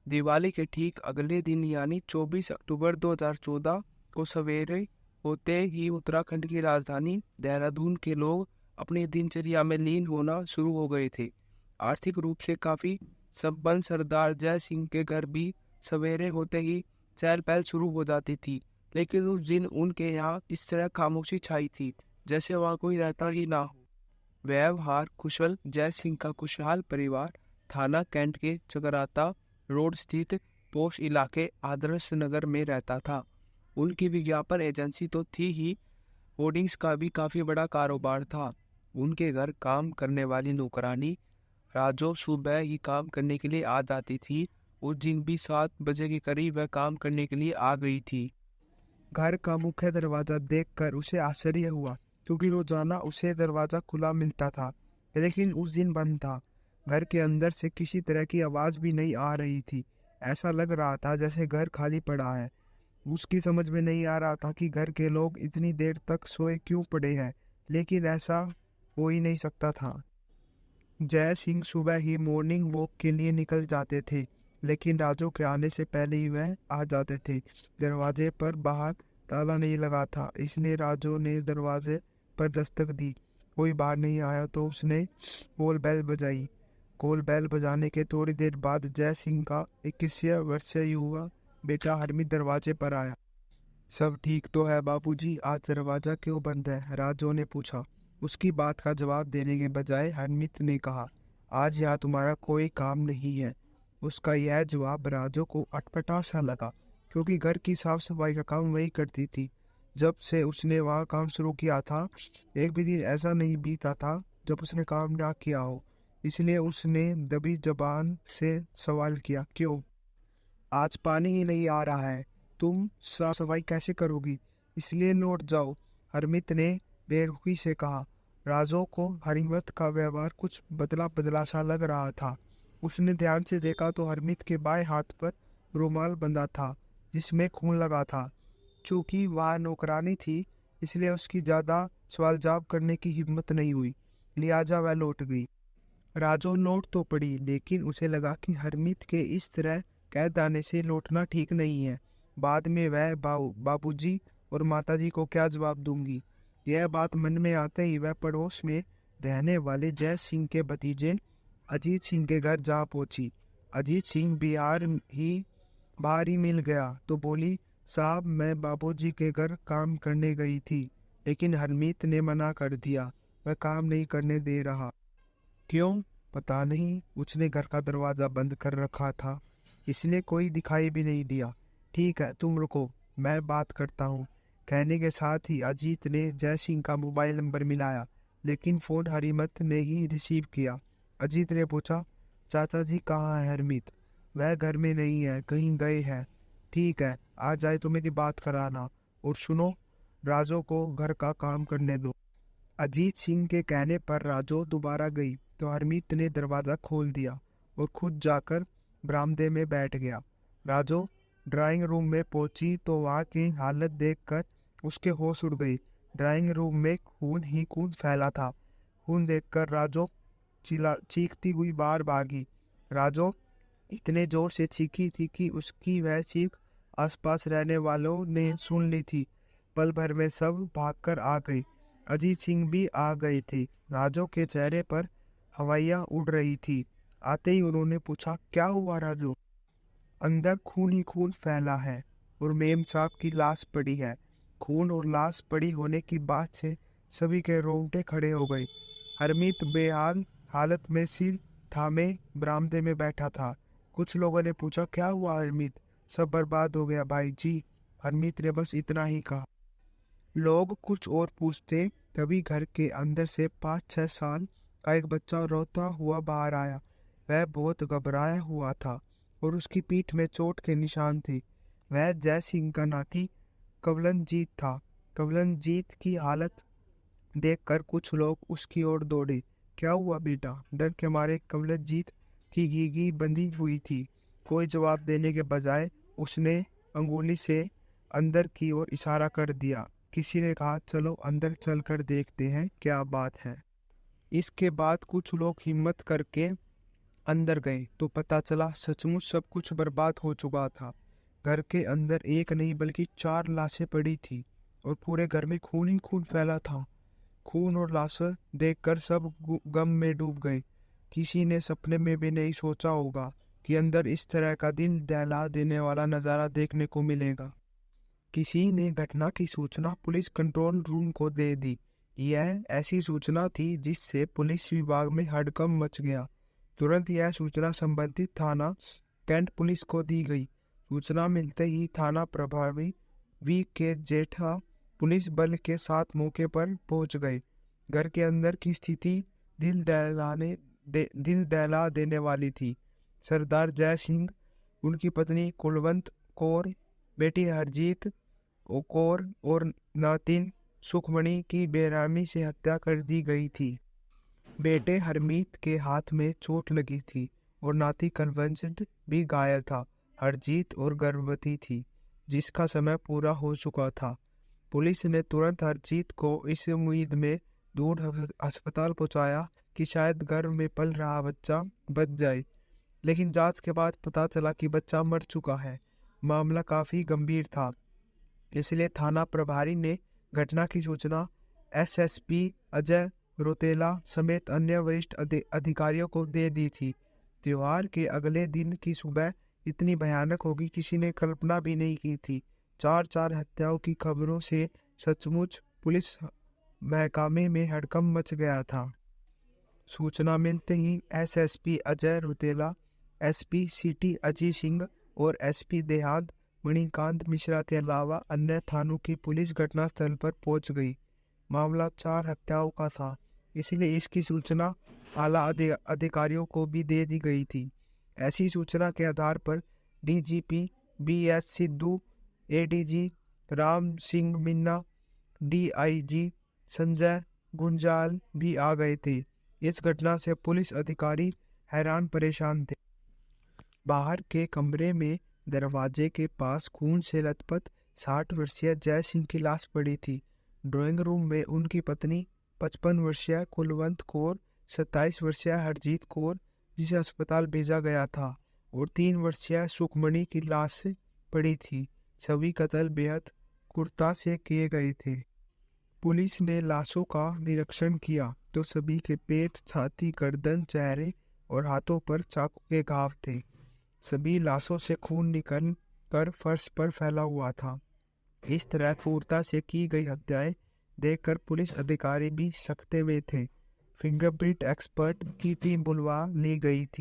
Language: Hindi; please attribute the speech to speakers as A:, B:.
A: दिवाली के ठीक अगले दिन यानी 24 अक्टूबर 2014 को सवेरे होते ही उत्तराखंड की राजधानी देहरादून के लोग अपनी दिनचर्या में लीन होना शुरू हो गए थे। आर्थिक रूप से काफी संपन्न सरदार जय सिंह के घर भी सवेरे होते ही चहल पहल शुरू हो जाती थी। लेकिन उस दिन उनके यहाँ इस तरह खामोशी छाई थी जैसे वहाँ कोई रहता ही ना हो। व्यवहार कुशल जय सिंह का खुशहाल परिवार थाना कैंट के चकराता रोड स्थित पोश इलाके आदर्श नगर में रहता था। उनकी विज्ञापन एजेंसी तो थी ही, होर्डिंग्स का भी काफी बड़ा कारोबार था। उनके घर काम करने वाली नौकरानी राजो सुबह ही काम करने के लिए आ जाती थी। उस दिन भी 7 बजे के करीब वह काम करने के लिए आ गई थी।
B: घर का मुख्य दरवाजा देखकर उसे आश्चर्य हुआ, क्योंकि रोजाना उसे दरवाजा खुला मिलता था, लेकिन उस दिन बंद था। घर के अंदर से किसी तरह की आवाज भी नहीं आ रही थी। ऐसा लग रहा था जैसे घर खाली पड़ा है। उसकी समझ में नहीं आ रहा था कि घर के लोग इतनी देर तक सोए क्यों पड़े हैं, लेकिन ऐसा हो ही नहीं सकता था। जय सिंह सुबह ही मॉर्निंग वॉक के लिए निकल जाते थे, लेकिन राजू के आने से पहले ही वह आ जाते थे। दरवाजे पर बाहर ताला नहीं लगा था, इसलिए राजू ने दरवाजे पर दस्तक दी। कोई बाहर नहीं आया तो उसने कॉल बेल बजाई। कॉल बेल बजाने के थोड़ी देर बाद जय सिंह का 21 वर्षीय युवा बेटा हरमित दरवाजे पर आया। सब ठीक तो है बापूजी, आज दरवाजा क्यों बंद है? राजू ने पूछा। उसकी बात का जवाब देने के बजाय हरमित ने कहा, आज यहाँ तुम्हारा कोई काम नहीं है। उसका यह जवाब राजू को अटपटा सा लगा, क्योंकि घर की साफ सफाई का काम वही करती थी। जब से उसने वहाँ काम शुरू किया था, एक भी दिन ऐसा नहीं बीता था जब उसने काम ना किया हो। इसलिए उसने दबी जबान से सवाल किया, क्यों? आज पानी ही नहीं आ रहा है, तुम साफ सफाई कैसे करोगी? इसलिए लौट जाओ, हरमित ने बेरुखी से कहा। राजू को हरिमत का व्यवहार कुछ बदला बदला सा लग रहा था। उसने ध्यान से देखा तो हरमित के बाएं हाथ पर रुमाल बंधा था, जिसमें खून लगा था। चूंकि वह नौकरानी थी, इसलिए उसकी ज्यादा सवाल जवाब करने की हिम्मत नहीं हुई, लिहाजा वह लौट गई। राजू लौट तो पड़ी, लेकिन उसे लगा कि हरमित के इस तरह कह देने से लौटना ठीक नहीं है। बाद में वह बाबूजी और माताजी को क्या जवाब दूंगी। यह बात मन में आते ही वह पड़ोस में रहने वाले जय सिंह के भतीजे अजीत सिंह के घर जा पहुंची। अजीत सिंह बाहर ही मिल गया तो बोली, साहब मैं बाबूजी के घर काम करने गई थी, लेकिन हरमीत ने मना कर दिया, वह काम नहीं करने दे रहा। क्यों? पता नहीं, उसने घर का दरवाजा बंद कर रखा था, इसलिए कोई दिखाई भी नहीं दिया। ठीक है, तुम रुको, मैं बात करता हूँ। कहने के साथ ही अजीत ने जय सिंह का मोबाइल नंबर मिलाया, लेकिन फोन हरिमत ने ही रिसीव किया। अजीत ने पूछा, चाचा जी कहाँ है हरमीत? वह घर में नहीं है, कहीं गए हैं। ठीक है, आ जाए तो मेरी बात कराना, और सुनो, राजू को घर का काम करने दो। अजीत सिंह के कहने पर राजू दोबारा गई तो हरमीत ने दरवाजा खोल दिया और खुद जाकर बरामदे में बैठ गया। राजू ड्राइंग रूम में पहुंची तो वहां की हालत देखकर उसके होश उड़ गई। ड्राइंग रूम में खून ही खून फैला था। खून देखकर राजू चीखती हुई बाहर भागी। राजू इतने जोर से चीखी थी कि उसकी वह चीख आसपास रहने वालों ने सुन ली थी। पल भर में सब भागकर आ गए। अजीत सिंह भी आ गए थे। राजू के चेहरे पर हवाइयां उड़ रही थी। आते ही उन्होंने पूछा, क्या हुआ राजू? अंदर खून ही खून फैला है और मेम साहब की लाश पड़ी है। खून और लाश पड़ी होने की बात से सभी के रोंगटे खड़े हो गए। हरमीत बेहाल हालत में सिर थामे बरामदे में बैठा था। कुछ लोगों ने पूछा, क्या हुआ हरमीत? सब बर्बाद हो गया भाई जी, हरमीत ने बस इतना ही कहा। लोग कुछ और पूछते, तभी घर के अंदर से 5-6 साल का एक बच्चा रोता हुआ बाहर आया। वह बहुत घबराया हुआ था और उसकी पीठ में चोट के निशान थे। वह जय सिंह का नाती कवलनजीत था। कवलनजीत की हालत देखकर कुछ लोग उसकी ओर दौड़े। क्या हुआ बेटा? डर के मारे कवलनजीत की गीगी बंधी हुई थी। कोई जवाब देने के बजाय उसने अंगुली से अंदर की ओर इशारा कर दिया। किसी ने कहा, चलो अंदर चलकर देखते हैं क्या बात है। इसके बाद कुछ लोग हिम्मत करके अंदर गए तो पता चला सचमुच सब कुछ बर्बाद हो चुका था। घर के अंदर एक नहीं बल्कि 4 लाशें पड़ी थी और पूरे घर में खून ही खून फैला था। खून और लाशें देखकर सब गम में डूब गए। किसी ने सपने में भी नहीं सोचा होगा कि अंदर इस तरह का दिल दहला देने वाला नज़ारा देखने को मिलेगा। किसी ने घटना की सूचना पुलिस कंट्रोल रूम को दे दी। यह ऐसी सूचना थी जिससे पुलिस विभाग में हड़कंप मच गया। तुरंत यह सूचना संबंधित थाना कैंट पुलिस को दी गई। सूचना मिलते ही थाना प्रभारी V.K. जेठा पुलिस बल के साथ मौके पर पहुंच गए। घर के अंदर की स्थिति दिल दहला देने वाली थी। सरदार जय सिंह, उनकी पत्नी कुलवंत कौर, बेटी हरजीत कौर और नातिन सुखमणि की बेरहमी से हत्या कर दी गई थी। बेटे हरमीत के हाथ में चोट लगी थी और नाती कुलवंत भी घायल था। हरजीत और गर्भवती थी, जिसका समय पूरा हो चुका था। पुलिस ने तुरंत हरजीत को इस उम्मीद में दूर अस्पताल पहुंचाया कि शायद गर्भ में पल रहा बच्चा बच जाए, लेकिन जांच के बाद पता चला कि बच्चा मर चुका है। मामला काफी गंभीर था, इसलिए थाना प्रभारी ने घटना की सूचना SSP अजय रोतेला समेत अन्य वरिष्ठ अधिकारियों को दे दी थी। त्योहार के अगले दिन की सुबह इतनी भयानक होगी किसी ने कल्पना भी नहीं की थी। 4 हत्याओं की खबरों से सचमुच पुलिस महकमे में हड़कंप मच गया था। सूचना मिलते ही SSP Ajay Rutela, SP city Ajay Singh और SP देहात मणिकांत मिश्रा के अलावा अन्य थानों की पुलिस घटनास्थल पर पहुंच गई। मामला 4 हत्याओं का था, इसलिए इसकी सूचना आला अधिकारियों को भी दे दी गई थी। ऐसी सूचना के आधार पर DGP BS Sidhu, ADG Ram Singh Meena, DIG Sanjay गुंजाल भी आ गए थे। इस घटना से पुलिस अधिकारी हैरान परेशान थे। बाहर के कमरे में दरवाजे के पास खून से लथपथ 60 वर्षीय जय सिंह की लाश पड़ी थी। ड्राइंग रूम में उनकी पत्नी 55 वर्षीय कुलवंत कौर, 27 वर्षीय हरजीत कौर जिसे अस्पताल भेजा गया था, और 3 वर्षीय सुखमणि की लाश पड़ी थी। सभी कत्ल बेहद क्रूरता से किए गए थे। पुलिस ने लाशों का निरीक्षण किया तो सभी के पेट, छाती, गर्दन, चेहरे और हाथों पर चाकू के घाव थे। सभी लाशों से खून निकल कर फर्श पर फैला हुआ था। इस तरह क्रूरता से की गई हत्याएं देखकर पुलिस अधिकारी भी सकते में थे। फिंगरप्रिंट एक्सपर्ट की टीम बुलवा ली गई थी।